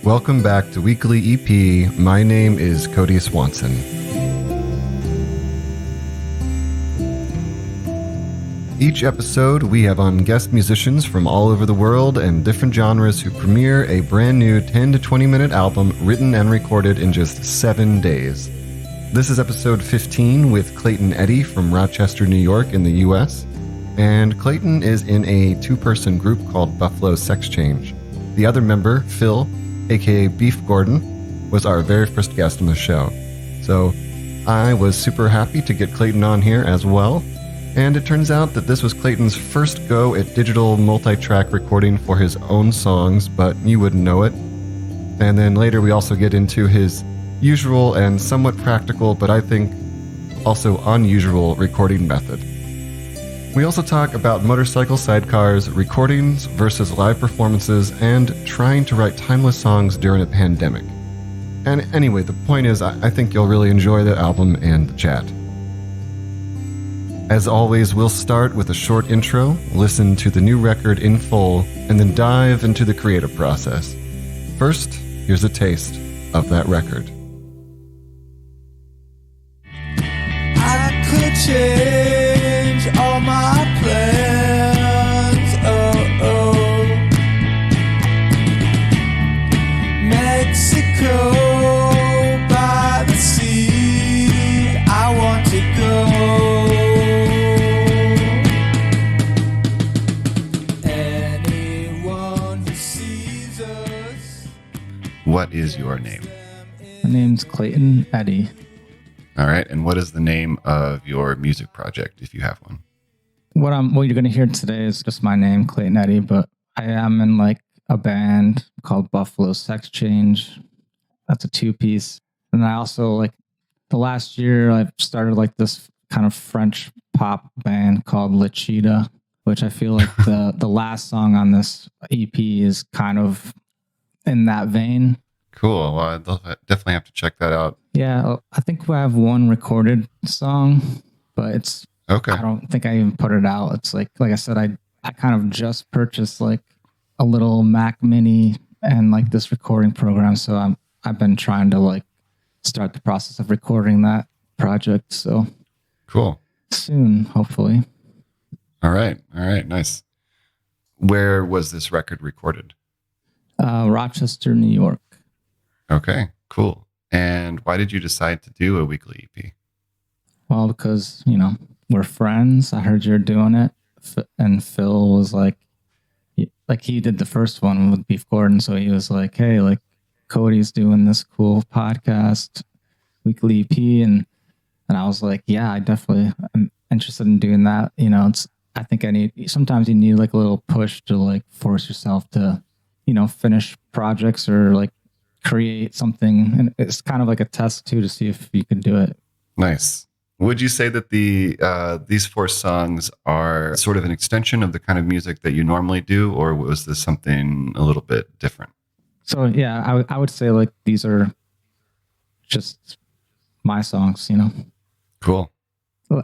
Welcome back to Weekly EP. My name is Cody Swanson. Each episode, we have on guest musicians from all over the world and different genres who premiere a brand new 10 to 20 minute album written and recorded in just 7 days. This is episode 15 with Clayton Eddy from Rochester, New York in the US. And Clayton is in a 2-person group called Buffalo Sexchange. The other member, Phil, aka Beef Gordon, was our very first guest on the show. So I was super happy to get Clayton on here as well. And it turns out that this was Clayton's first go at digital multi-track recording for his own songs, but you wouldn't know it. And then later we also get into his usual and somewhat practical, but I think also unusual recording method. We also talk about motorcycle sidecars, recordings versus live performances, and trying to write timeless songs during a pandemic. And anyway, the point is, I think you'll really enjoy the album and the chat. As always, we'll start with a short intro, listen to the new record in full, and then dive into the creative process. First, here's a taste of that record. I could change all my plans, Mexico by the sea, I want to go. Anyone who sees us. What is your name? My name's Clayton Eddy. All right, and what is the name of your music project, if you have one? What you're going to hear today is just my name, Clayton Eddy, but I am in like a band called Buffalo Sexchange. That's a 2-piece. And I also like the last year I started like this kind of French pop band called La Cheetah, which I feel like the last song on this EP is kind of in that vein. Cool. Well, I'll definitely have to check that out. Yeah, I think I have one recorded song, but it's Okay. I don't think I even put it out. It's like I said, I kind of just purchased like a little Mac Mini and like this recording program. So I've been trying to like start the process of recording that project. So Cool. soon, hopefully. All right. Nice. Where was this record recorded? Rochester, New York. Okay, cool. And why did you decide to do a weekly EP? Well, because, we're friends. I heard you're doing it. And Phil was like he did the first one with Beef Gordon. So he was like, hey, like Cody's doing this cool podcast, weekly EP. And I was like, yeah, I'm interested in doing that. I think sometimes you need like a little push to like force yourself to, finish projects or like create something. And it's kind of like a test too, to see if you can do it. Nice. Would you say that these 4 songs are sort of an extension of the kind of music that you normally do, or was this something a little bit different? So yeah, I would say like these are just my songs, Cool.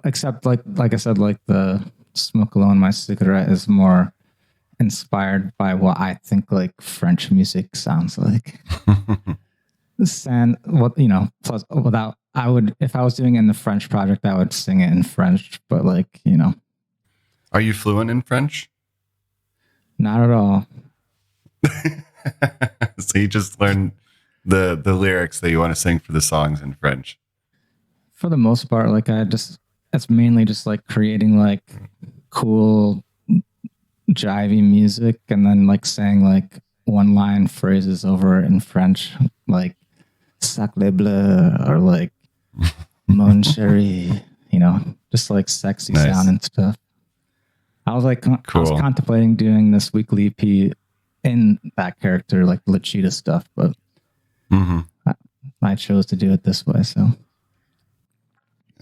except like I said, like the Smoke Alone My Cigarette is more inspired by what I think like French music sounds like. Plus without, if I was doing it in the French project, I would sing it in French, but like, Are you fluent in French? not at all. So you just learned the lyrics that you want to sing for the songs in French. For the most part, like it's mainly just like creating like cool jivey music and then like saying like one line phrases over it in French, like sacre bleu or like mon chéri, just like sexy Nice. sound and stuff. I was like, I was Cool. contemplating doing this weekly EP in that character, like La Cheetah stuff, but I chose to do it this way. So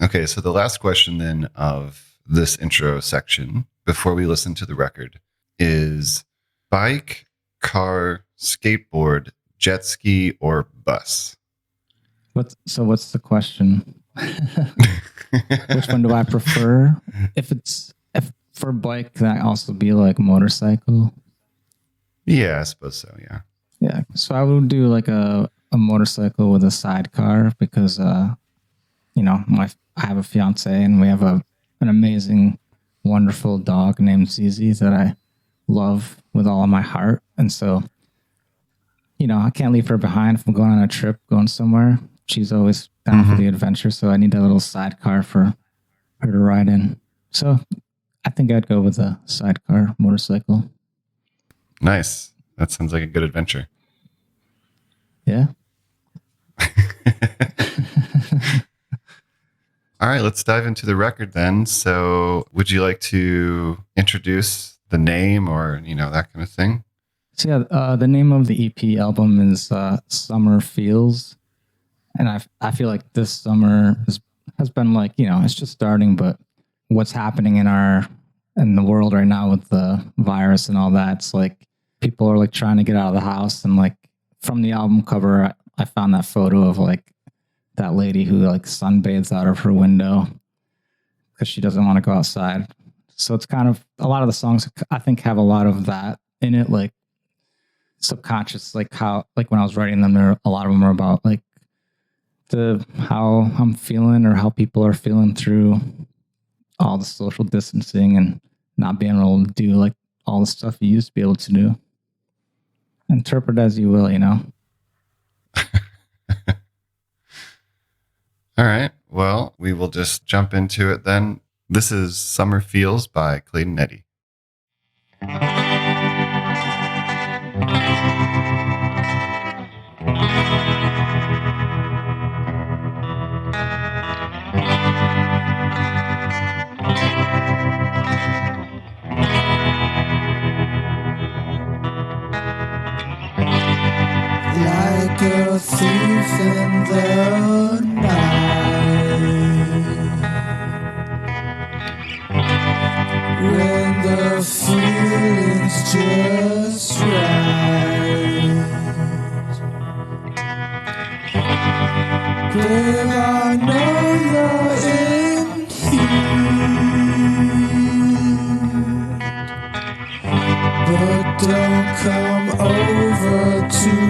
Okay, so the last question then of this intro section before we listen to the record is bike, car, skateboard, jet ski, or bus? what's the question? Which one do I prefer? If for bike, can I also be like motorcycle? Yeah, I suppose so, yeah. Yeah. So I would do like a motorcycle with a sidecar because I have a fiance and we have an amazing, wonderful dog named Zizi that I love with all of my heart. And so, I can't leave her behind if I'm going on a trip, going somewhere. She's always down for the adventure. So I need a little sidecar for her to ride in. So I think I'd go with a sidecar motorcycle. Nice. That sounds like a good adventure. Yeah. All right, let's dive into the record then. So would you like to introduce the name or, that kind of thing? So yeah, the name of the EP album is Summer Feels. And I feel like this summer has been like, it's just starting, but what's happening in the world right now with the virus and all that, it's like people are like trying to get out of the house. And like from the album cover, I found that photo of like that lady who like sunbathes out of her window because she doesn't want to go outside. So it's kind of a lot of the songs I think have a lot of that in it, like subconscious, like how, like when I was writing them, a lot of them are about like how I'm feeling or how people are feeling through all the social distancing and not being able to do like all the stuff you used to be able to do. Interpret as you will, All right. Well, we will just jump into it then. This is Summer Feels by Clayton Eddy. Like a thief in the night, when the feeling's just right. Babe, I know you're in here, but don't come over tonight.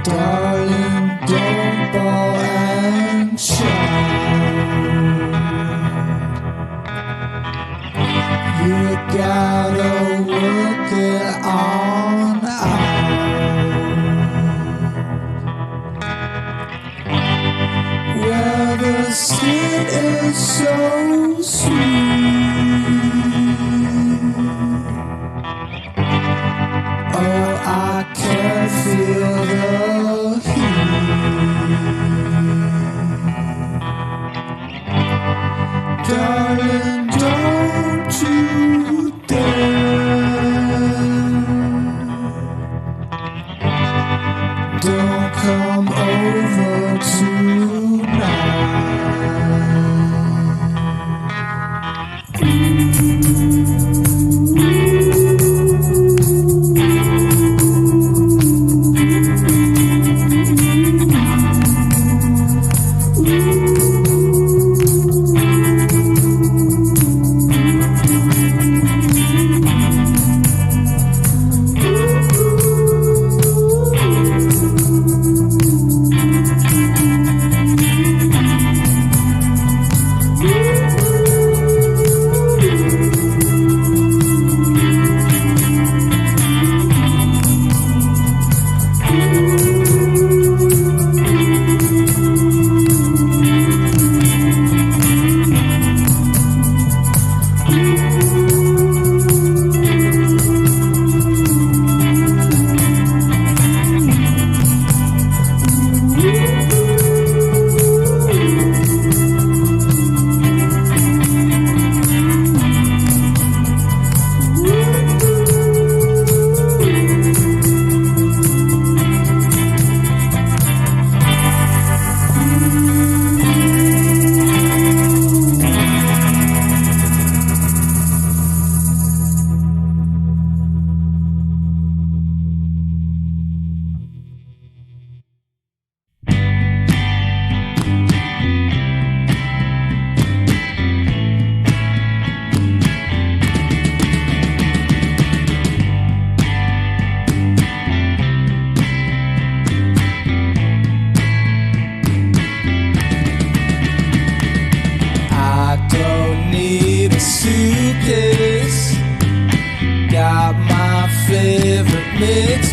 Darling, don't ball and shout. You gotta work it on out. Where the skin is so sweet. Oh, I can feel the heat. Darling, don't you dare. Don't come over tonight.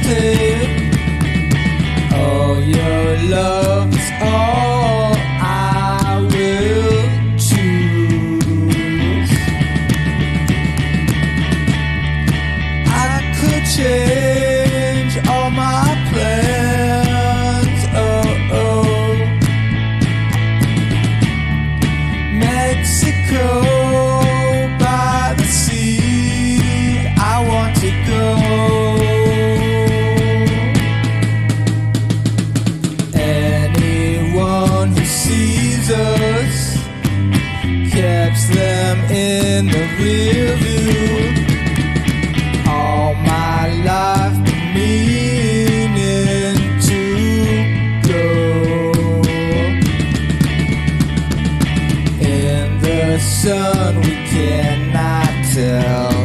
stay. Oh, your love is all I will choose. I could change all my plans. Oh, oh. Mexico by the sea, I want to go. Anyone who sees us catch them in the rear view. All my life been meaning to go. In the sun we cannot tell.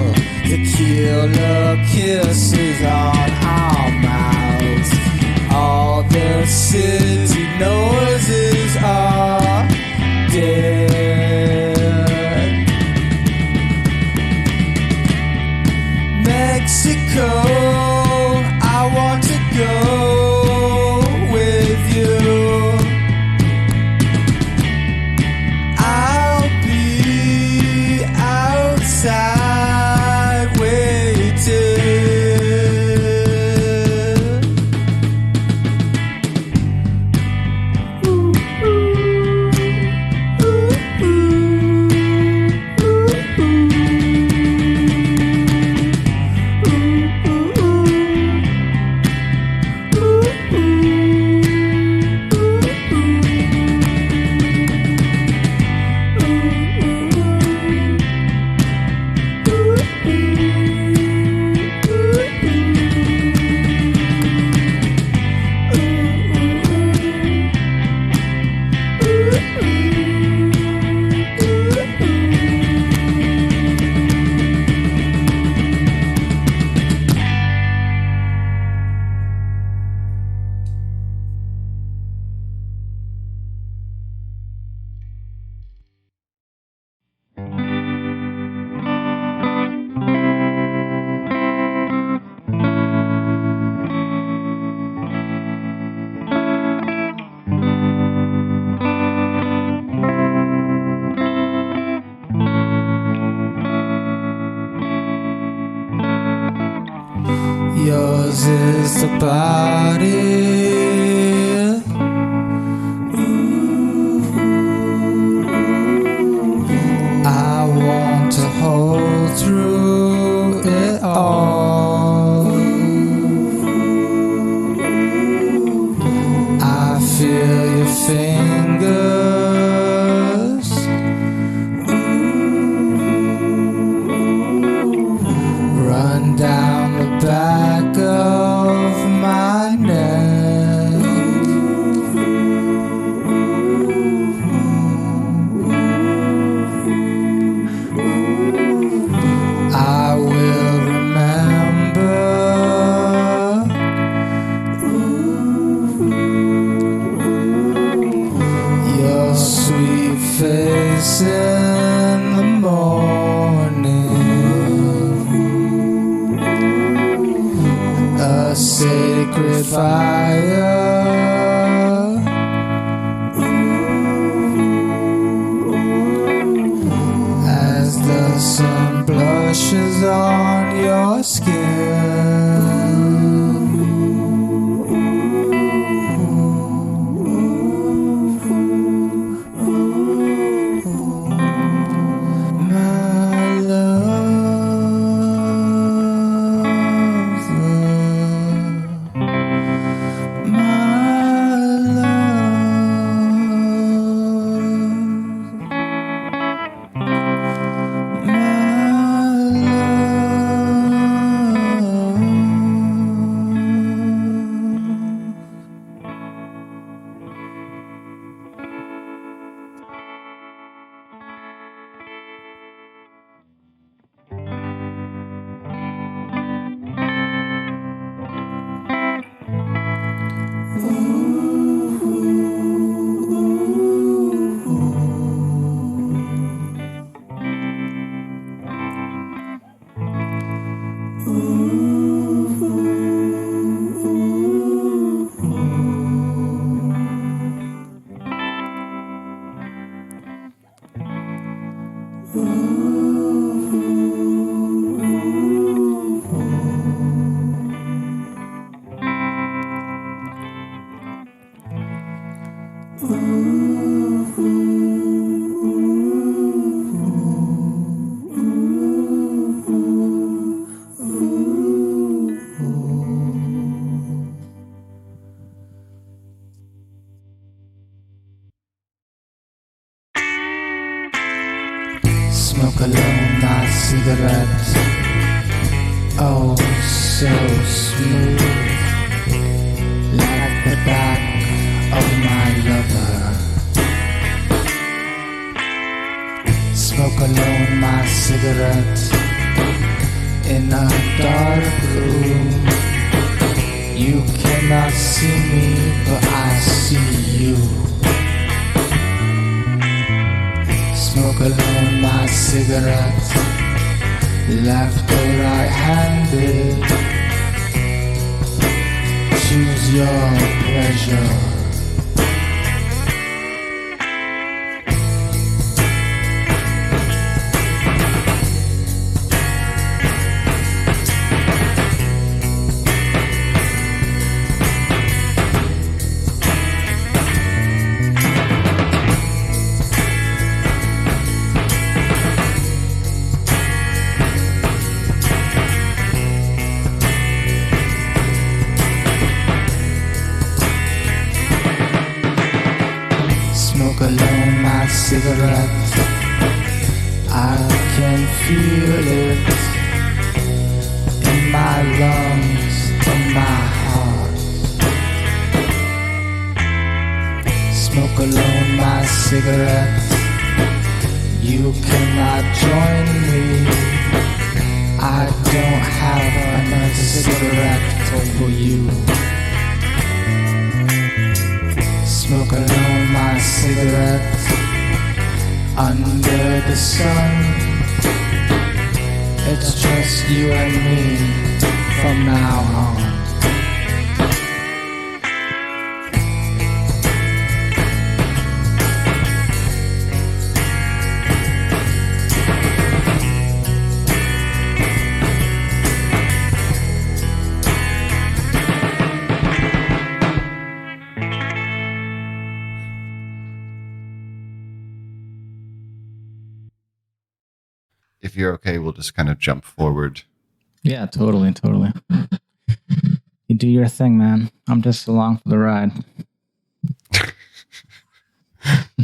Tequila kisses on our mouths. All the city noises are dead. Mexico, I want to go with you. I'll be outside waiting. Yours is the body. I want to hold through it all. I feel your fingers run down the back of my neck. I will remember your sweet face in the morning. A sacred fire as the sun blushes on your skin. My love, my love, my love. cigarette. Oh, so smooth, like the back of my lover. Smoke alone my cigarette in a dark room. You cannot see me, but I see you. Smoke alone my cigarette, left or right-handed. Choose your pleasure. Smoke alone my cigarette, I can feel it in my lungs, in my heart. Smoke alone my cigarette, you cannot join me. I don't have another cigarette for you. Smoke alone my cigarette under the sun. It's just you and me from now on. If you're okay, we'll just kind of jump forward. Yeah, totally. You do your thing, man. I'm just along for the ride.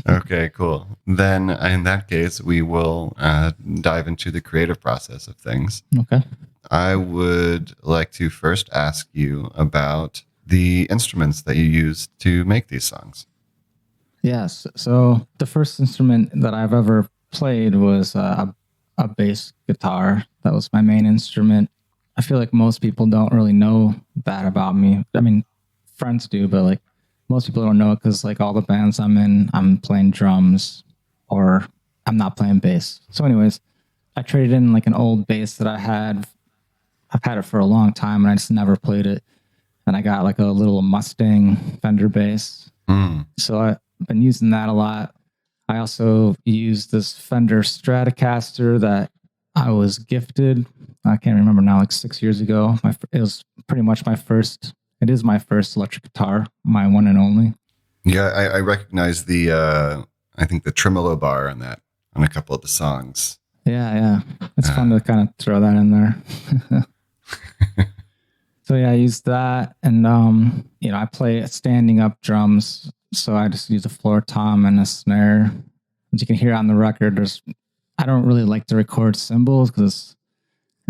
Okay, cool. Then in that case, we will dive into the creative process of things. Okay. I would like to first ask you about the instruments that you used to make these songs. Yes. So the first instrument that I've ever played was a bass guitar. That was my main instrument. I feel like most people don't really know that about me. I mean, friends do, but like most people don't know it because like all the bands I'm in, I'm playing drums or I'm not playing bass. So anyways, I traded in like an old bass that I had. I've had it for a long time and I just never played it. And I got like a little Mustang Fender bass. So I've been using that a lot. I also used this Fender Stratocaster that I was gifted. I can't remember now, like 6 years ago. It was pretty much my first. It is my first electric guitar, my one and only. Yeah, I recognize the, I think the tremolo bar on that, on a couple of the songs. Yeah. It's fun to kind of throw that in there. So yeah, I used that. And, I play standing up drums. So I just use a floor tom and a snare. As you can hear on the record, I don't really like to record cymbals because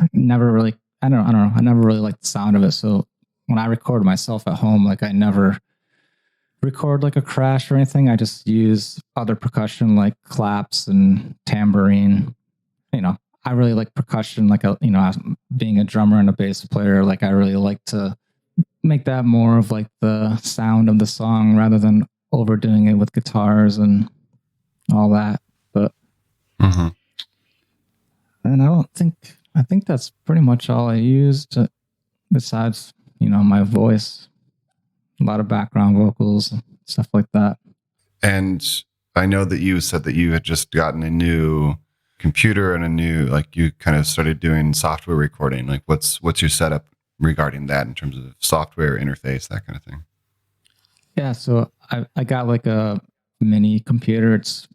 I never really liked the sound of it. So when I record myself at home, like I never record like a crash or anything. I just use other percussion like claps and tambourine. I really like percussion, like being a drummer and a bass player, like I really like to make that more of like the sound of the song rather than overdoing it with guitars and all that. But and I think that's pretty much all I used besides, my voice, a lot of background vocals, stuff like that. And I know that you said that you had just gotten a new computer and a new, like you kind of started doing software recording. Like what's your setup regarding that in terms of software interface, that kind of thing? Yeah, so I got like a mini computer. It's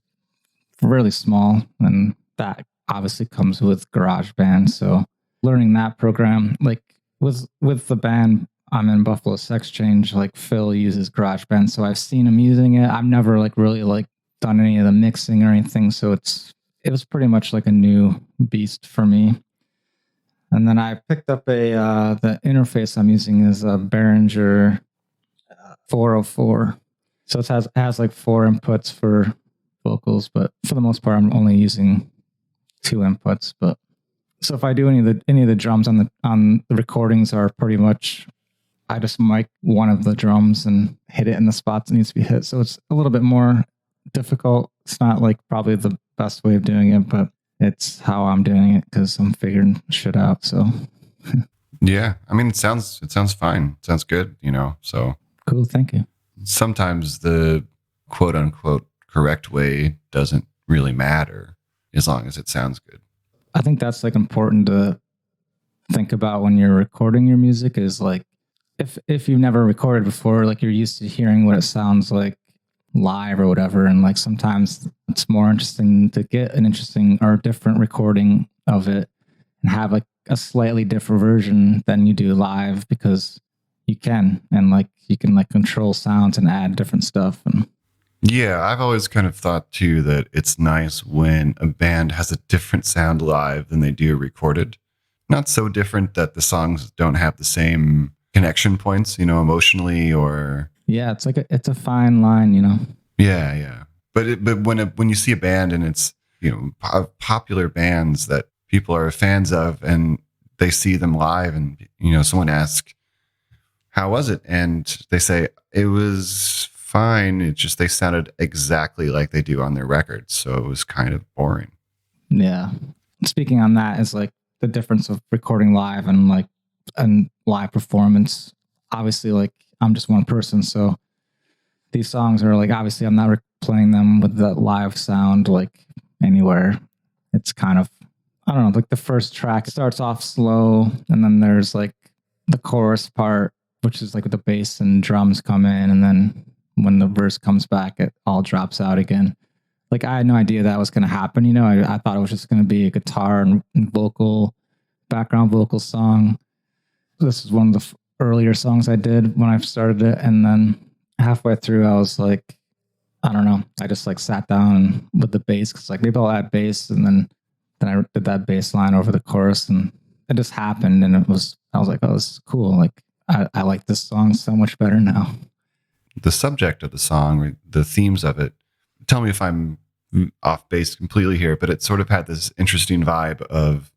really small, and that obviously comes with GarageBand. So learning that program, like with the band I'm in, Buffalo Sexchange, like Phil uses GarageBand, so I've seen him using it. I've never like really like done any of the mixing or anything, so it's it was pretty much like a new beast for me. And then I picked up the interface I'm using is a Behringer 404. So it has like 4 inputs for vocals, but for the most part, I'm only using 2 inputs. But so if I do any of the drums on the recordings are pretty much, I just mic one of the drums and hit it in the spots it needs to be hit. So it's a little bit more difficult. It's not like probably the best way of doing it, but it's how I'm doing it because I'm figuring shit out. So Yeah, I mean, it sounds fine. It sounds good, so cool. Thank you. sometimes the quote unquote correct way doesn't really matter as long as it sounds good. I think that's like important to think about when you're recording your music is like, if you've never recorded before, like you're used to hearing what it sounds like live or whatever. And like sometimes it's more interesting to get an interesting or different recording of it and have like a slightly different version than you do live because you can, and like you can like control sounds and add different stuff. And Yeah, I've always kind of thought too that it's nice when a band has a different sound live than they do recorded. Not so different that the songs don't have the same connection points, emotionally or yeah, it's like it's a fine line, yeah. But when you see a band and it's popular bands that people are fans of and they see them live and someone asks, "How was it?" and they say it was fine. It's just they sounded exactly like they do on their records, so it was kind of boring. Yeah. Speaking on that is like the difference of recording live and live performance. Obviously, like I'm just one person, so these songs are like obviously I'm not playing them with the live sound like anywhere. It's kind of, I don't know, like the first track starts off slow, and then there's like the chorus part, which is like the bass and drums come in, and then when the verse comes back, it all drops out again. Like I had no idea that was going to happen. I thought it was just going to be a guitar and background vocal song. This is one of the earlier songs I did when I started it. And then halfway through, I was like, I don't know. I just like sat down with the bass because like maybe I'll add bass. And then I did that bass line over the chorus and it just happened. And I was like, oh, this is cool. Like I like this song so much better now. The subject of the song, the themes of it, tell me if I'm off base completely here, but it sort of had this interesting vibe of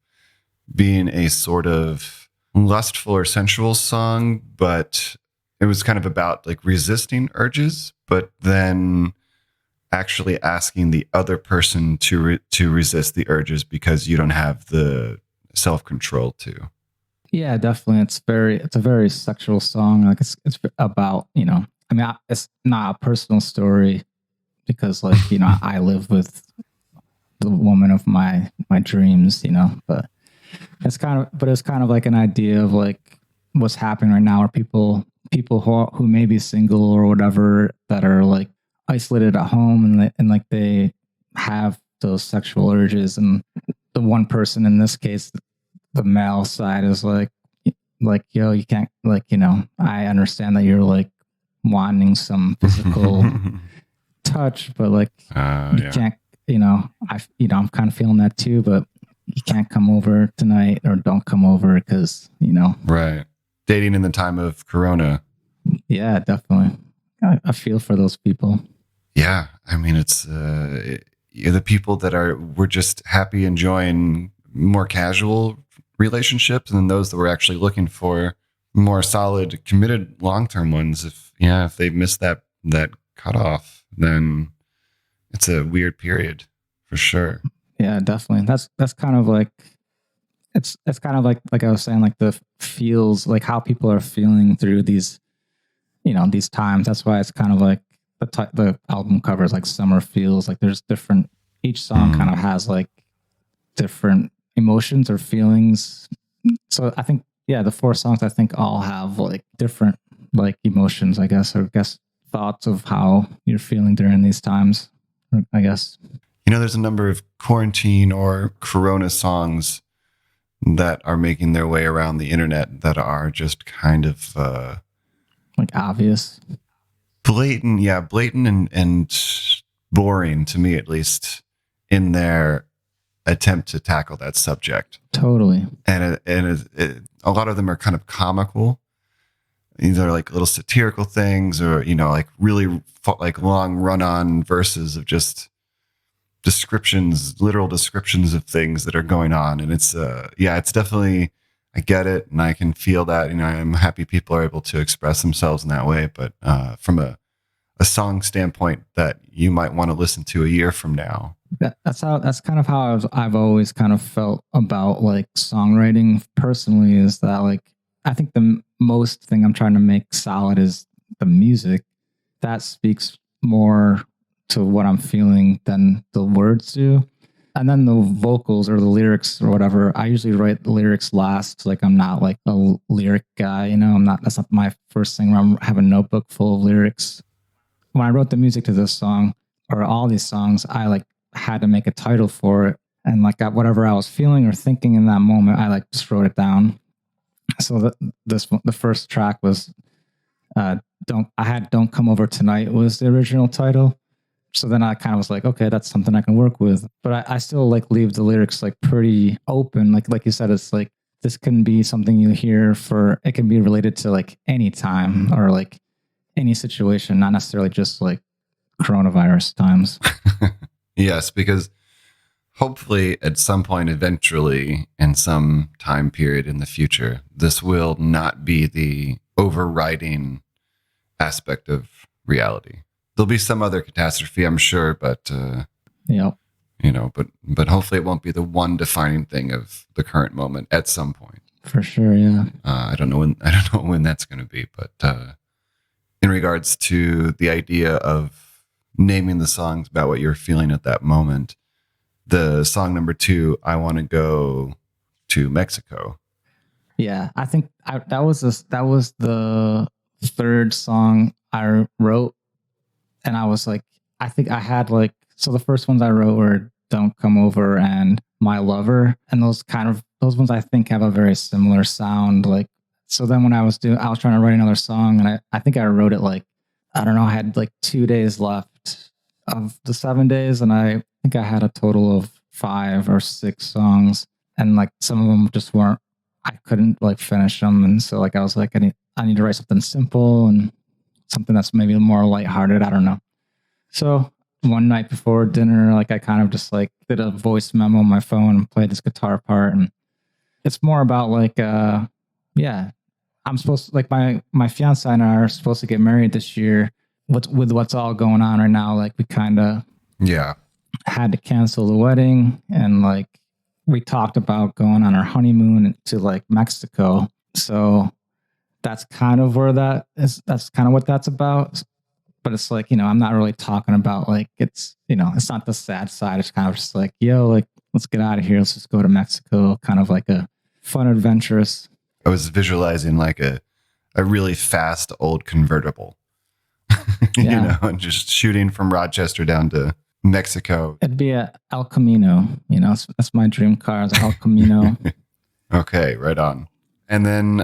being a sort of lustful or sensual song, but it was kind of about like resisting urges, but then actually asking the other person to resist the urges because you don't have the self-control to. Yeah, definitely. It's a very sexual song. Like it's about, it's not a personal story because like, I live with the woman of my dreams, but it's kind of like an idea of like what's happening right now are people who may be single or whatever that are like isolated at home and like they have those sexual urges, and the one person in this case, the male side, is like yo, you can't, like, I understand that you're like wanting some physical touch, but like you can't, I'm kind of feeling that too, but you can't come over tonight or don't come over because, Right. Dating in the time of Corona. Yeah, definitely. I feel for those people. Yeah. I mean, it's the people that we're just happy enjoying more casual relationships, and then those that were actually looking for more solid, committed, long-term ones. If they miss that cutoff, then it's a weird period for sure. Yeah, definitely. That's kind of like it's kind of like I was saying, like the feels, like how people are feeling through these, these times. That's why it's kind of like the album covers like summer feels. Like there's different. Each song kind of has like different emotions or feelings. So I think, yeah, the 4 songs I think all have like different like emotions, I guess, or thoughts of how you're feeling during these times, I guess. There's a number of quarantine or Corona songs that are making their way around the internet that are just kind of like obvious, blatant and boring to me, at least, in their attempt to tackle that subject. Totally. And a lot of them are kind of comical. These are like little satirical things, or like really like long run-on verses of just descriptions, literal descriptions of things that are going on. And it's it's definitely, I get it, and I can feel that. I'm happy people are able to express themselves in that way. But from a song standpoint that you might want to listen to a year from now, that's kind of how I've always kind of felt about like songwriting personally, is that like I think the most thing I'm trying to make solid is the music. That speaks more to what I'm feeling than the words do. And then the vocals or the lyrics or whatever, I usually write the lyrics last. Like I'm not like a lyric guy, that's not my first thing where I have a notebook full of lyrics. When I wrote the music to this song or all these songs, I like had to make a title for it. And like whatever I was feeling or thinking in that moment, I like just wrote it down. So the first track was Don't Come Over Tonight was the original title. So then I kind of was like, okay, that's something I can work with. But I still like leave the lyrics like pretty open. Like you said, it's like this can be something you hear it can be related to like any time or like any situation, not necessarily just like coronavirus times. Yes, because hopefully at some point, eventually, in some time period in the future, this will not be the overriding aspect of reality. There'll be some other catastrophe, I'm sure, but yep. But hopefully it won't be the one defining thing of the current moment at some point. For sure, yeah. I don't know when that's going to be, but in regards to the idea of naming the songs about what you're feeling at that moment, the song number 2, I Want to Go to Mexico. Yeah, I think that was the third song I wrote. And I was like, I think I had like, so the first ones I wrote were Don't Come Over and My Lover. And those ones I think have a very similar sound. Like, so then when I was trying to write another song, and I think I wrote it like, I don't know, I had like 2 days left of the 7 days. And I think I had a total of 5 or 6 songs. And like some of them just I couldn't like finish them. And so like, I was like, I need to write something simple and something that's maybe more lighthearted. I don't know. So one night before dinner, like I kind of just like did a voice memo on my phone and played this guitar part. And it's more about like, I'm supposed to, like my fiance and I are supposed to get married this year. With what's all going on right now, like we kind of had to cancel the wedding, and like we talked about going on our honeymoon to like Mexico. So that's kind of where that is. That's kind of what that's about. But it's like, I'm not really talking about like, it's not the sad side. It's kind of just like, like, let's get out of here. Let's just go to Mexico. Kind of like a fun, adventurous. I was visualizing like a really fast old convertible, and just shooting from Rochester down to Mexico. It'd be a El Camino, that's my dream car, is El Camino. Okay, right on. And then,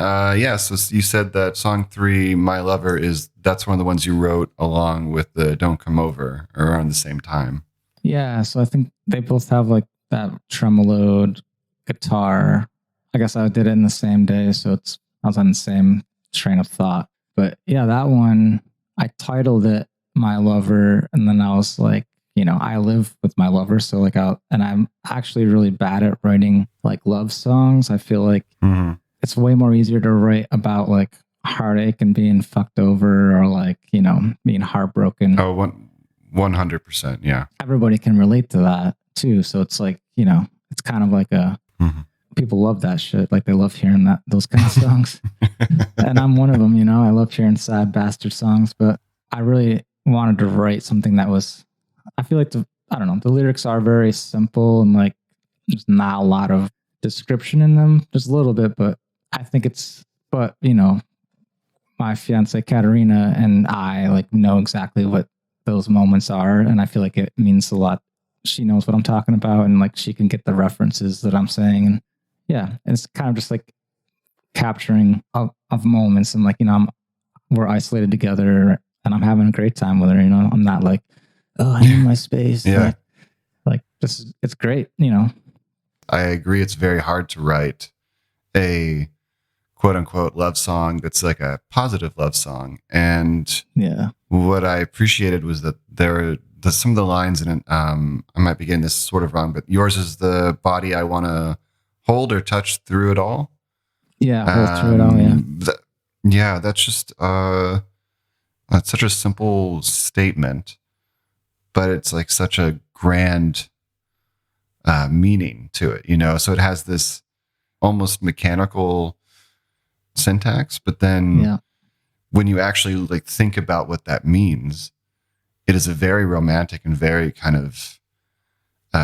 so you said that song 3, My Lover, that's one of the ones you wrote along with the Don't Come Over around the same time. Yeah, so I think they both have like that tremoloed guitar. I guess I did it in the same day, so I was on the same train of thought. But yeah, that one, I titled it My Lover, and then I was like, I live with my lover, so like and I'm actually really bad at writing like love songs. I feel like it's way more easier to write about like heartache and being fucked over, or like, being heartbroken. Oh, 100%. Yeah. Everybody can relate to that too. So it's like, it's kind of like people love that shit. Like they love hearing those kind of songs. And I'm one of them, I love hearing sad bastard songs, but I really wanted to write something that was, I feel like the lyrics are very simple and like there's not a lot of description in them, just a little bit, but I think my fiance Katerina and I like know exactly what those moments are, and I feel like it means a lot. She knows what I'm talking about, and like she can get the references that I'm saying, and it's kind of just like capturing of moments, and like we're isolated together, and I'm having a great time with her. I'm not like, oh, I need my space. Yeah, like just it's great. I agree. It's very hard to write a quote unquote love song that's like a positive love song. And Yeah. what I appreciated was that some of the lines in it, I might be getting this sort of wrong, but yours is the body I want to hold or touch through it all. Yeah, hold through it all, yeah. Yeah, that's just that's such a simple statement, but it's like such a grand meaning to it, you know? So it has this almost mechanical syntax, but then when you actually like think about what that means, it is a very romantic and very kind of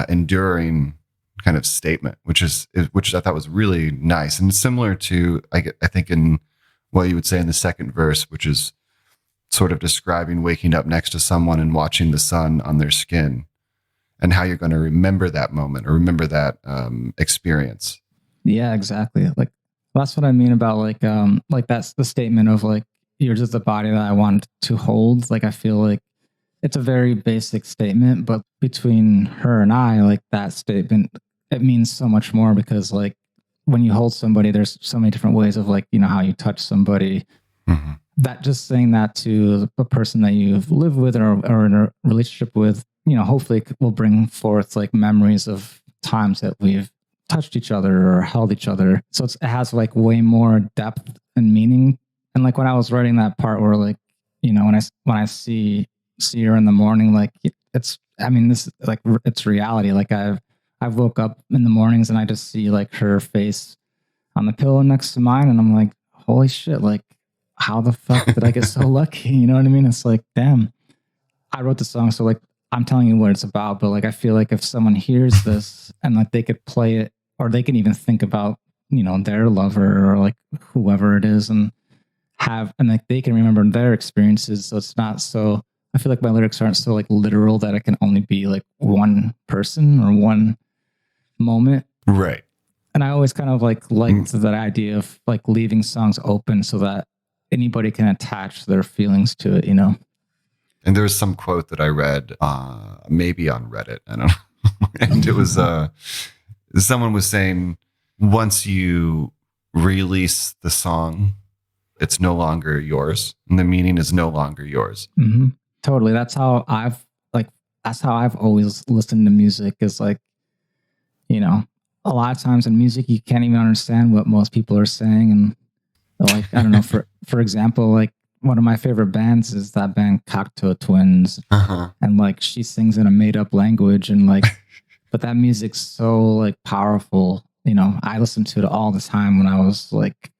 enduring kind of statement, which I thought was really nice and similar to I think in what you would say in the second verse, which is sort of describing waking up next to someone and watching the sun on their skin, and how you're going to remember that moment or remember that experience. Yeah, exactly. Like that's what I mean about like that's the statement of like you're just the body that I want to hold. Like I feel like it's a very basic statement, but between her and I, like that statement, it means so much more because like when you hold somebody, there's so many different ways of like, you know, how you touch somebody. Mm-hmm. That just saying that to a person that you've lived with or in a relationship with, you know, hopefully will bring forth like memories of times that we've touched each other or held each other. So it has like way more depth and meaning. And like when I was writing that part where like, you know, when I see her in the morning, like it's reality. Like I woke up in the mornings and I just see like her face on the pillow next to mine. And I'm like, holy shit, like how the fuck did I get so lucky? You know what I mean? It's like, damn, I wrote the song. So like, I'm telling you what it's about, but like, I feel like if someone hears this and like they could play it or they can even think about, you know, their lover or like whoever it is and like they can remember their experiences. So it's not so, I feel like my lyrics aren't so like literal that it can only be like one person or one moment. Right. And I always kind of liked that idea of like leaving songs open so that anybody can attach their feelings to it, you know? And there was some quote that I read, maybe on Reddit, I don't know. And it was, someone was saying, once you release the song, it's no longer yours. And the meaning is no longer yours. Mm-hmm. Totally. That's how I've always listened to music is like, you know, a lot of times in music, you can't even understand what most people are saying. And like, I don't know, for example, like one of my favorite bands is that band Cocteau Twins. Uh-huh. And like, she sings in a made up language and like, but that music's so like powerful. You know, I listened to it all the time when I was like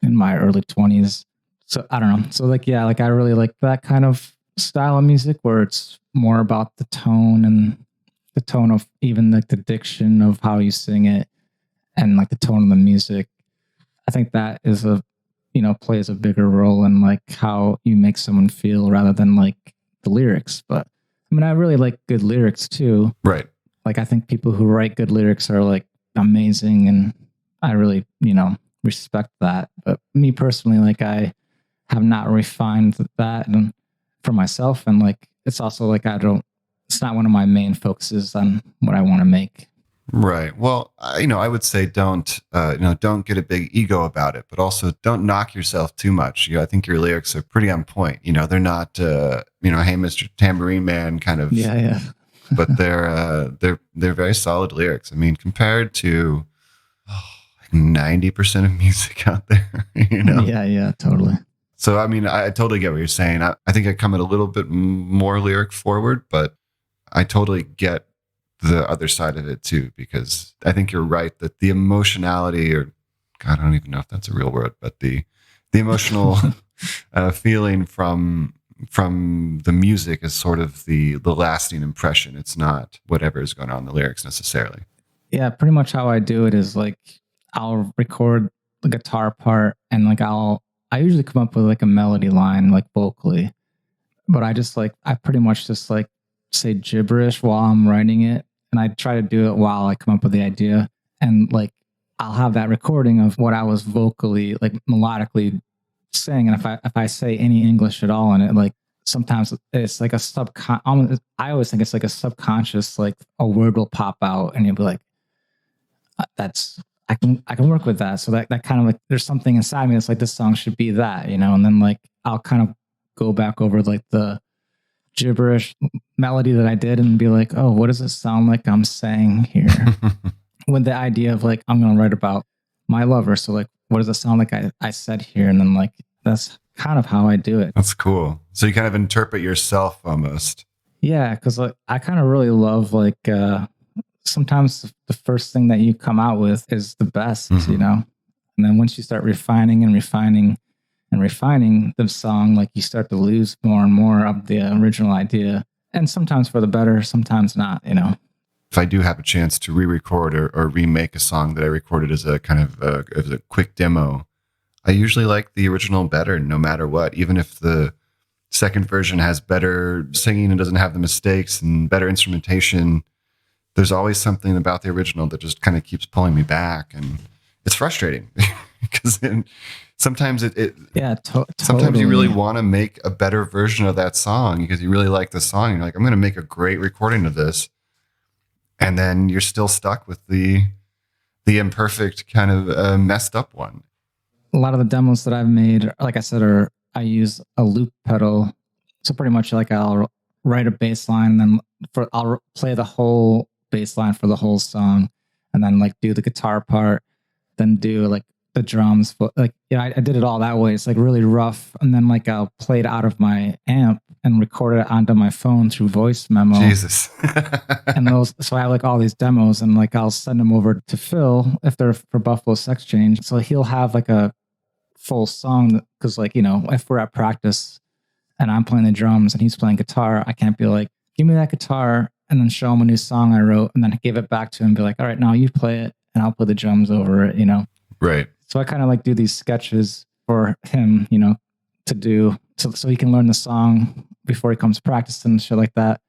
in my early 20s. So I don't know. So like, yeah, like I really like that kind of style of music where it's more about the tone and the tone of even like the diction of how you sing it and like the tone of the music. I think that is plays a bigger role in like how you make someone feel rather than like the lyrics. But I mean, I really like good lyrics too. Right. Like I think people who write good lyrics are like amazing and I really, you know, respect that. But me personally, like I have not refined that and for myself. And like, it's also like, it's not one of my main focuses on what I want to make. Right. Well, I would say don't get a big ego about it, but also don't knock yourself too much. You know, I think your lyrics are pretty on point. You know, they're not, hey, Mr. Tambourine Man kind of, yeah. But they're very solid lyrics. I mean, compared to 90% of music out there, you know? Yeah, totally. So, I mean, I totally get what you're saying. I think I come at a little bit more lyric forward, but I totally get the other side of it too, because I think you're right that the emotionality, or God, I don't even know if that's a real word, but the emotional feeling from the music is sort of the lasting impression. It's not whatever is going on in the lyrics necessarily. Yeah, pretty much how I do it is like I'll record the guitar part and like I usually come up with like a melody line like vocally, but I pretty much just like say gibberish while I'm writing it. And I try to do it while I come up with the idea. And like, I'll have that recording of what I was vocally, like melodically saying. And if I say any English at all in it, like sometimes it's like I always think it's like a subconscious, like a word will pop out and you'll be like, that's I can work with that. So that kind of like there's something inside me that's like this song should be that, you know, and then like I'll kind of go back over like the gibberish melody that I did and be like, oh, what does it sound like I'm saying here? With the idea of like I'm gonna write about my lover. So like what does it sound like I said here? And then like that's kind of how I do it. That's cool. So you kind of interpret yourself almost. Yeah, because like I kind of really love like sometimes the first thing that you come out with is the best, you know? And then once you start refining and refining and refining the song, like you start to lose more and more of the original idea. And sometimes for the better, sometimes not, you know? If I do have a chance to re-record or remake a song that I recorded as a kind of as a quick demo, I usually like the original better no matter what. Even if the second version has better singing and doesn't have the mistakes and better instrumentation, there's always something about the original that just kind of keeps pulling me back. And it's frustrating because sometimes sometimes you really want to make a better version of that song because you really like the song. You're like, I'm going to make a great recording of this. And then you're still stuck with the imperfect kind of messed up one. A lot of the demos that I've made, like I said, I use a loop pedal. So pretty much like I'll write a bass line and then I'll play the whole bass line for the whole song and then like do the guitar part, then do like the drums. Like, you know, I did it all that way. It's like really rough. And then like I'll play it out of my amp and record it onto my phone through voice memo. Jesus. And so I have like all these demos and like I'll send them over to Phil if they're for Buffalo Sexchange. So he'll have like a full song because like, you know, if we're at practice and I'm playing the drums and he's playing guitar, I can't be like, give me that guitar and then show him a new song I wrote and then give it back to him and be like, all right, now you play it and I'll play the drums over it, you know? Right. So I kind of like do these sketches for him, you know, to do so he can learn the song before he comes to practice and shit like that.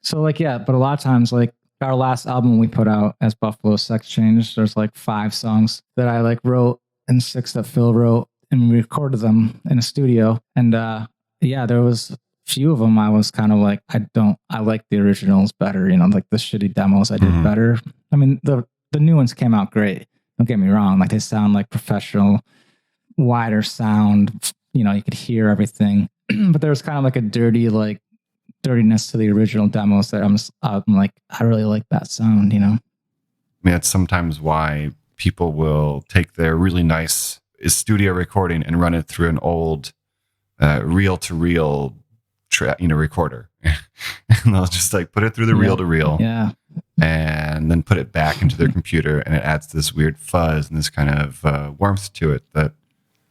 So like, yeah, but a lot of times like our last album we put out as Buffalo Sexchange, there's like 5 songs that I like wrote and 6 that Phil wrote and we recorded them in a studio. And yeah, there was a few of them I was kind of like, I like the originals better, you know, like the shitty demos I did better. I mean, the new ones came out great. Don't get me wrong. Like they sound like professional, wider sound, you know, you could hear everything, but there was kind of like a dirtiness to the original demos that I'm like, I really like that sound, you know? I mean, that's sometimes why people will take their really nice studio recording and run it through an old reel-to-reel recorder. And they'll just like put it through the reel-to-reel. Yeah. And then put it back into their computer and it adds this weird fuzz and this kind of warmth to it that,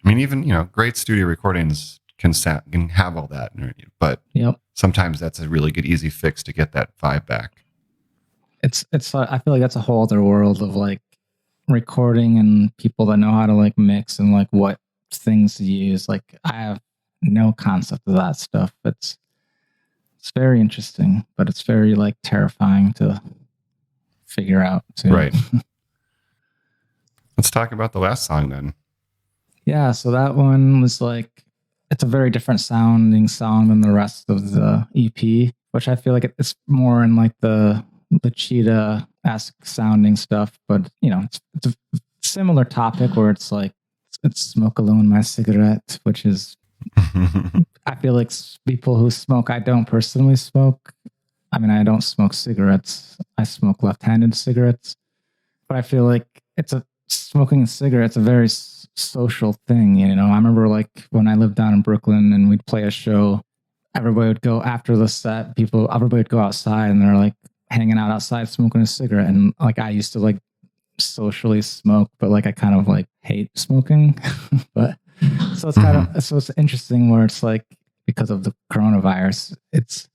I mean, even, you know, great studio recordings can have all that, but sometimes that's a really good, easy fix to get that vibe back. It's I feel like that's a whole other world of like recording and people that know how to like mix and like what things to use. Like I have no concept of that stuff. It's very interesting, but it's very like terrifying to figure out too. Right. Let's talk about the last song then. Yeah, so that one was like, it's a very different sounding song than the rest of the EP, which I feel like it's more in like the cheetah-esque sounding stuff, but you know, it's a similar topic where it's like, it's smoke alone my cigarette, which is, I feel like people who smoke, I don't personally smoke. I mean, I don't smoke cigarettes. I smoke left-handed cigarettes, but I feel like smoking a cigarette's a very social thing, you know. I remember like when I lived down in Brooklyn and we'd play a show, everybody would go after the set, everybody would go outside and they're like hanging out outside smoking a cigarette. And like I used to like socially smoke, but like I kind of like hate smoking. But so it's kind of, so it's interesting where it's like, because of the coronavirus, it's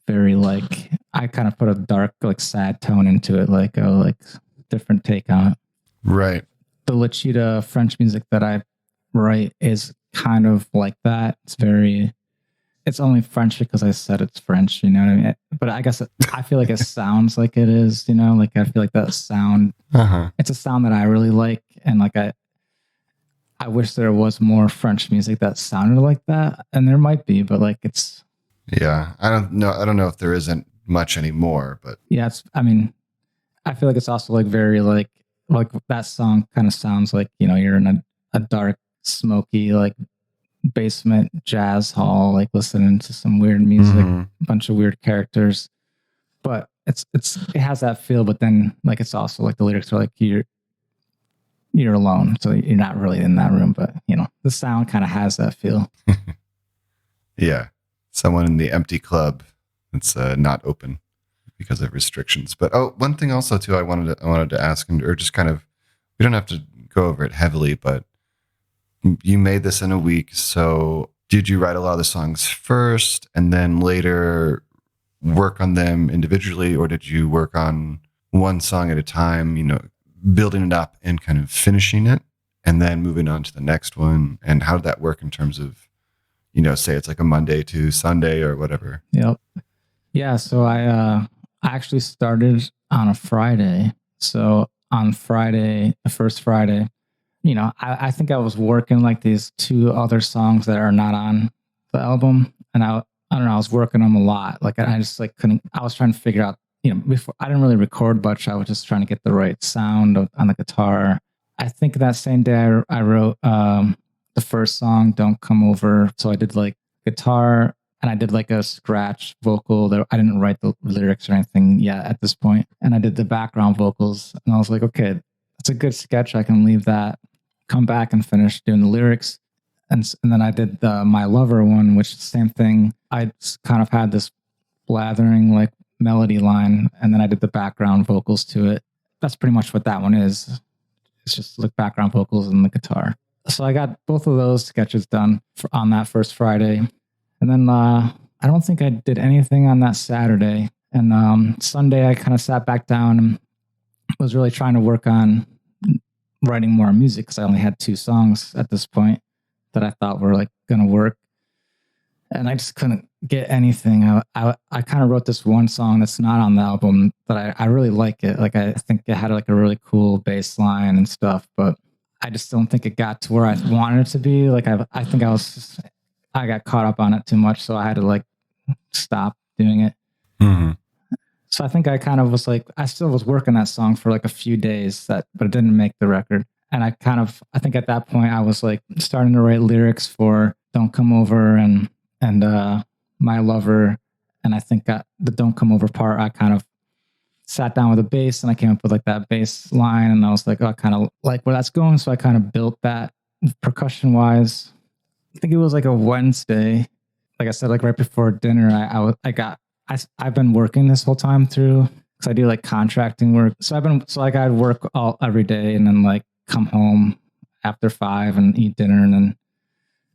very like, I kind of put a dark, like sad tone into it, like a like different take on it. Right. The La Cheetah French music that I write is kind of like that. It's only French because I said it's French, you know what I mean? But I guess I feel like it sounds like it is, you know, like I feel like that sound, it's a sound that I really like. And like, I wish there was more French music that sounded like that. And there might be, but like it's. Yeah. I don't know if there isn't much anymore, but. Yeah. I mean, I feel like it's also like very like like that song kind of sounds like, you know, you're in a dark, smoky, like basement jazz hall, like listening to some weird music, a bunch of weird characters. But it has that feel, but then like it's also like the lyrics are like you're alone, so you're not really in that room, but you know, the sound kind of has that feel. Yeah. Someone in the empty club that's not open because of restrictions. But one thing also too, I wanted to ask, or just kind of, we don't have to go over it heavily, but you made this in a week. So did you write a lot of the songs first and then later work on them individually, or did you work on one song at a time, you know, building it up and kind of finishing it and then moving on to the next one? And how did that work in terms of, you know, say it's like a Monday to Sunday or whatever? Yep. Yeah. So I actually started on a Friday. So on Friday, the first Friday, you know, I think I was working like these 2 other songs that are not on the album. And I don't know, I was working them a lot. Like I just like couldn't, I was trying to figure out, you know, before I didn't really record much. I was just trying to get the right sound on the guitar. I think that same day I wrote the first song, Don't Come Over. So I did like guitar and I did like a scratch vocal that I didn't write the lyrics or anything yet at this point. And I did the background vocals and I was like, okay, that's a good sketch. I can leave that, come back and finish doing the lyrics. And then I did the My Lover one, which is the same thing. I kind of had this blathering like melody line, and then I did the background vocals to it. That's pretty much what that one is. It's just like background vocals and the guitar. So I got both of those sketches done on that first Friday. And then I don't think I did anything on that Saturday. And Sunday I kind of sat back down and was really trying to work on writing more music because I only had 2 songs at this point that I thought were like going to work. And I just couldn't get anything. I kind of wrote this one song that's not on the album, but I really like it. Like I think it had like a really cool bass line and stuff, but I just don't think it got to where I wanted it to be. Like I think I got caught up on it too much, so I had to like stop doing it. Mm-hmm. So I think I kind of was like, I still was working that song for like a few days, but it didn't make the record. And I think at that point I was like starting to write lyrics for Don't Come Over and My Lover. And I think the Don't Come Over part, I kind of sat down with a bass and I came up with like that bass line. And I was like, oh, I kind of like where that's going. So I kind of built that percussion wise. I think it was like a Wednesday. Like I said, like right before dinner, I've been working this whole time through because I do like contracting work. So I'd work every day and then like come home after 5 and eat dinner and then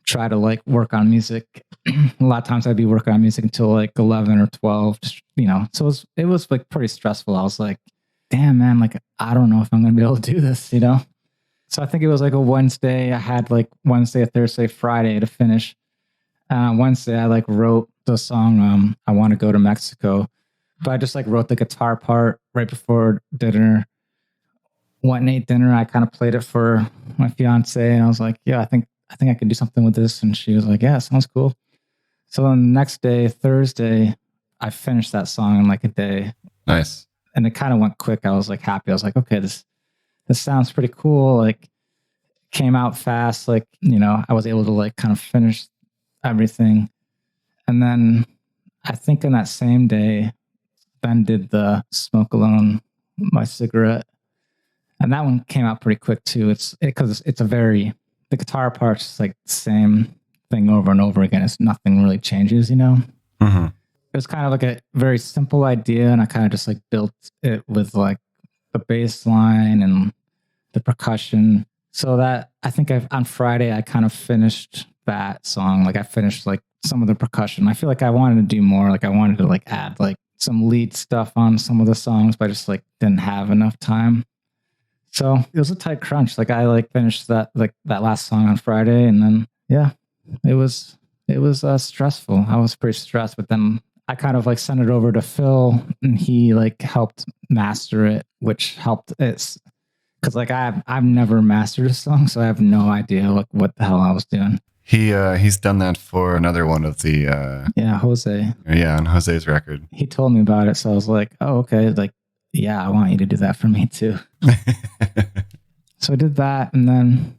try to like work on music. A lot of times I'd be working on music until like 11 or 12, just, you know, so it was like pretty stressful. I was like, damn man, like, I don't know if I'm going to be able to do this, you know? So I think it was like a Wednesday. I had like Wednesday, Thursday, Friday to finish. Wednesday, I like wrote the song, I Want to Go to Mexico, but I just like wrote the guitar part right before dinner. Went and ate dinner. I kind of played it for my fiance and I was like, yeah, I think I could do something with this. And she was like, yeah, sounds cool. So then the next day, Thursday, I finished that song in like a day. Nice. And it kind of went quick. I was like happy. I was like, okay, this sounds pretty cool. Like came out fast. Like, you know, I was able to like kind of finish everything. And then I think in that same day, Ben did the Smoke Alone, My Cigarette. And that one came out pretty quick too. Because it's the guitar part's like the same thing over and over again. It's nothing really changes, you know? Mm-hmm. It was kind of like a very simple idea. And I kind of just like built it with like the bass line and the percussion. So that I think on Friday, I kind of finished that song. Like I finished like some of the percussion. I feel like I wanted to do more. Like I wanted to like add like some lead stuff on some of the songs, but I just like didn't have enough time. So it was a tight crunch. Like I like finished that last song on Friday, and then yeah, it was stressful. I was pretty stressed, but then I kind of like sent it over to Phil, and he like helped master it, which helped it because like I've never mastered a song, so I have no idea like what the hell I was doing. He's done that for another one of the Jose. Yeah, on Jose's record. He told me about it, so I was like, oh okay, like yeah, I want you to do that for me too. So I did that, and then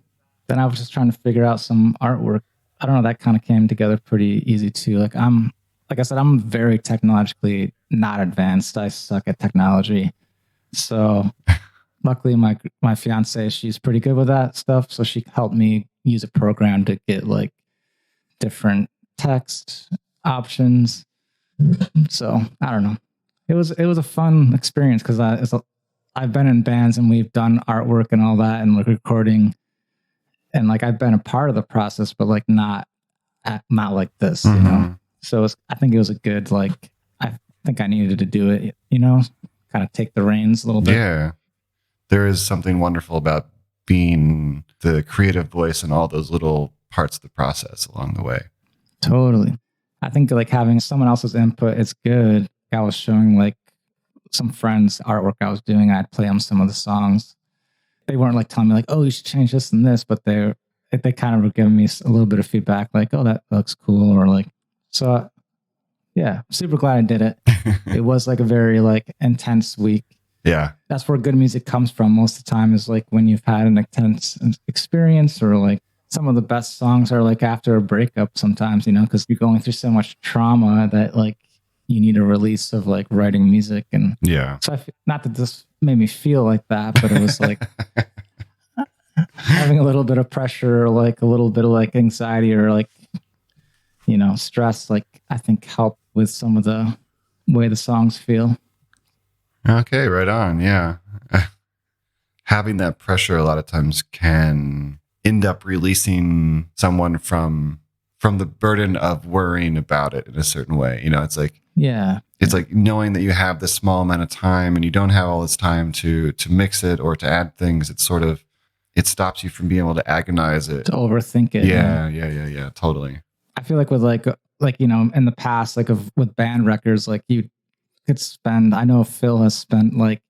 I was just trying to figure out some artwork. I don't know, that kind of came together pretty easy too. Like I said, I'm very technologically not advanced. I suck at technology. So luckily my fiance, she's pretty good with that stuff. So she helped me use a program to get like different text options. So I don't know. It was a fun experience because I've been in bands and we've done artwork and all that and like recording, and like I've been a part of the process, but like not like this, you know. So I think it was a good, like, I think I needed to do it, you know, kind of take the reins a little bit. Yeah, there is something wonderful about being the creative voice in all those little parts of the process along the way. Totally. I think like having someone else's input is good. I was showing like some friends artwork I was doing. I'd play them some of the songs. They weren't like telling me like, oh, you should change this and this, but they kind of were giving me a little bit of feedback like, oh, that looks cool. Or like, so yeah, super glad I did it. It was like a very like intense week. Yeah. That's where good music comes from most of the time, is like when you've had an intense experience, or like some of the best songs are like after a breakup sometimes, you know, because you're going through so much trauma that like you need a release of like writing music. And yeah. So not that this made me feel like that, but it was like having a little bit of pressure or like a little bit of like anxiety or like, you know, stress, like I think helped with some of the way the songs feel. Okay, right on. Yeah. Having that pressure a lot of times can end up releasing someone from the burden of worrying about it in a certain way. You know, it's like, yeah, it's like knowing that you have this small amount of time and you don't have all this time to mix it or to add things. It's sort of, it stops you from being able to agonize it, to overthink it. Yeah. Totally. I feel like with like, you know, in the past, like with band records, like you could spend, I know Phil has spent like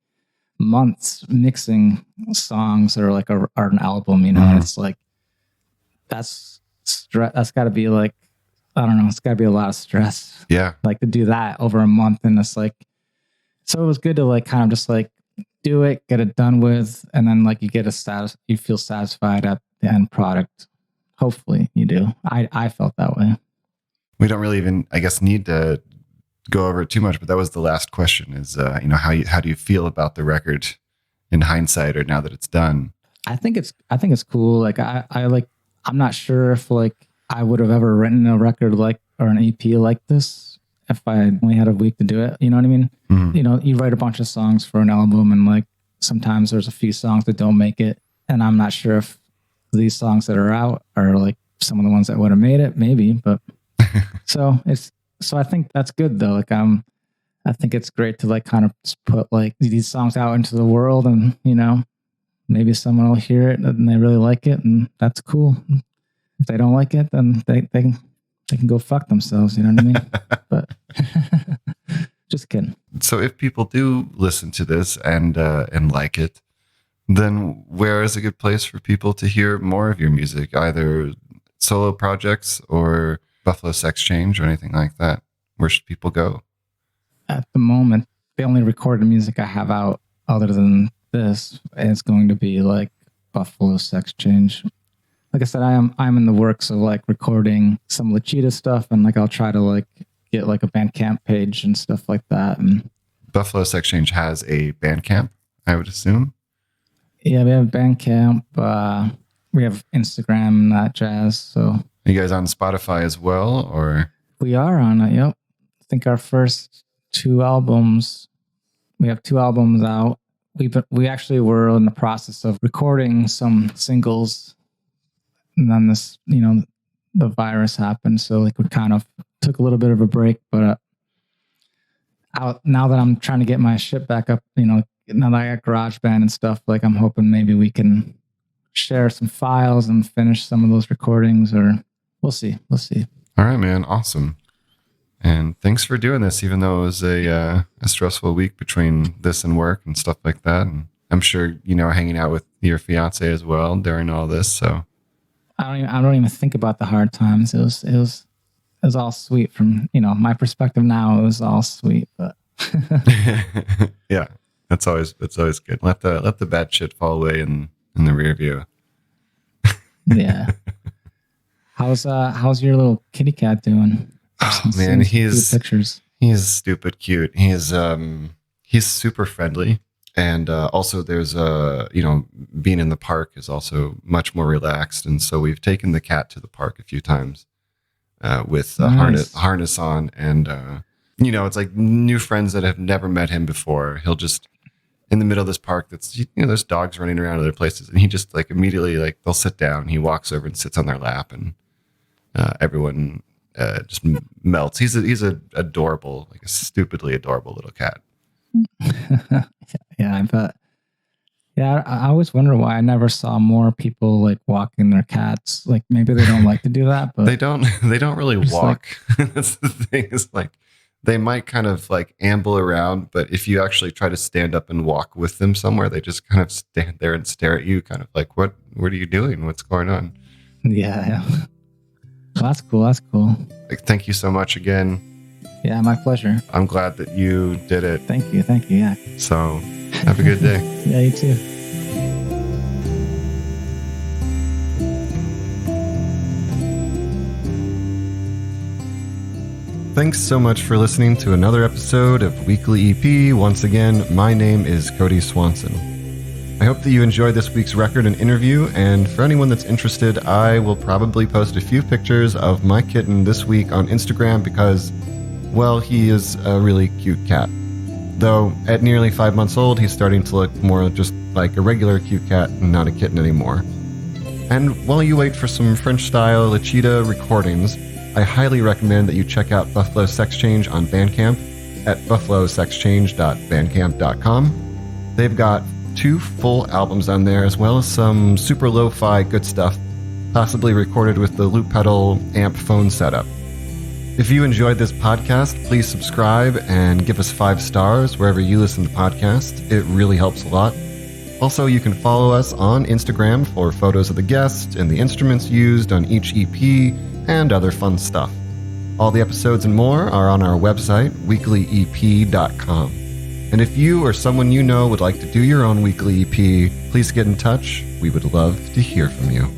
months mixing songs or like or an album, you know, and it's like, that's got to be like, I don't know, it's got to be a lot of stress. Yeah. Like to do that over a month. And it's like, so it was good to like kind of just like do it, get it done with. And then like you get you feel satisfied at the end product. Hopefully you do. I felt that way. We don't really even, I guess, need to go over it too much, but that was the last question is, you know, how do you feel about the record in hindsight or now that it's done? I think it's cool. Like I'm not sure if like I would have ever written a record like, or an EP like this if I only had a week to do it. You know what I mean? Mm-hmm. You know, you write a bunch of songs for an album and like sometimes there's a few songs that don't make it. And I'm not sure if these songs that are out are like some of the ones that would have made it, maybe, but so I think that's good though. Like I think it's great to like kind of put like these songs out into the world, and you know, maybe someone will hear it and they really like it, and that's cool. If they don't like it, then they can go fuck themselves. You know what I mean? But just kidding. So if people do listen to this and like it, then where is a good place for people to hear more of your music, either solo projects or Buffalo Sexchange or anything like that? Where should people go? At the moment, the only recorded music I have out other than this is going to be like Buffalo Sexchange. Like I said, I'm in the works of like recording some La Cheetah stuff, and like I'll try to like get like a Bandcamp page and stuff like that. And Buffalo Sexchange has a Bandcamp, I would assume. Yeah, we have Bandcamp. We have Instagram and that jazz. So are you guys on Spotify as well, or? We are on it. Yep. I think our first we have 2 albums out. We actually were in the process of recording some singles, and then this, you know, the virus happened, so like we kind of took a little bit of a break. But now that I'm trying to get my shit back up, you know, now that I got GarageBand and stuff, like I'm hoping maybe we can share some files and finish some of those recordings, or we'll see. All right, man. Awesome. And thanks for doing this, even though it was a stressful week between this and work and stuff like that. And I'm sure, you know, hanging out with your fiance as well during all this. So I don't even think about the hard times. It was all sweet from, you know, my perspective now. It was all sweet, but yeah. That's always good. Let the bad shit fall away in the rear view. Yeah. How's your little kitty cat doing? Oh man, he's pictures. He's stupid cute. He's super friendly, and also there's being in the park is also much more relaxed, and so we've taken the cat to the park a few times with a harness on, and it's like new friends that have never met him before. He'll just in the middle of this park that's there's dogs running around other places, and he just like immediately like they'll sit down. He walks over and sits on their lap, and everyone just melts. He's a adorable, like a stupidly adorable little cat. Yeah, I bet. Yeah, I always wonder why I never saw more people like walking their cats. Like maybe they don't like to do that, but they don't really walk. Like, that's the thing. Is like they might kind of like amble around, but if you actually try to stand up and walk with them somewhere, they just kind of stand there and stare at you, kind of like, what are you doing? What's going on? Yeah. Well, that's cool. That's cool. Like, thank you so much again. Yeah, my pleasure. I'm glad that you did it. Thank you. Yeah. So, have a good day. Yeah, you too. Thanks so much for listening to another episode of Weekly EP. Once again, my name is Cody Swanson. I hope that you enjoyed this week's record and interview, and for anyone that's interested, I will probably post a few pictures of my kitten this week on Instagram because, well, he is a really cute cat. Though, at nearly 5 months old, he's starting to look more just like a regular cute cat and not a kitten anymore. And while you wait for some French-style La Cheetah recordings, I highly recommend that you check out Buffalo Sexchange on Bandcamp at buffalosexchange.bandcamp.com. They've got 2 full albums on there, as well as some super lo-fi good stuff, possibly recorded with the loop pedal amp phone setup. If you enjoyed this podcast, please subscribe and give us 5 stars wherever you listen to podcasts. It really helps a lot. Also, you can follow us on Instagram for photos of the guests and the instruments used on each EP and other fun stuff. All the episodes and more are on our website, weeklyep.com. And if you or someone you know would like to do your own weekly EP, please get in touch. We would love to hear from you.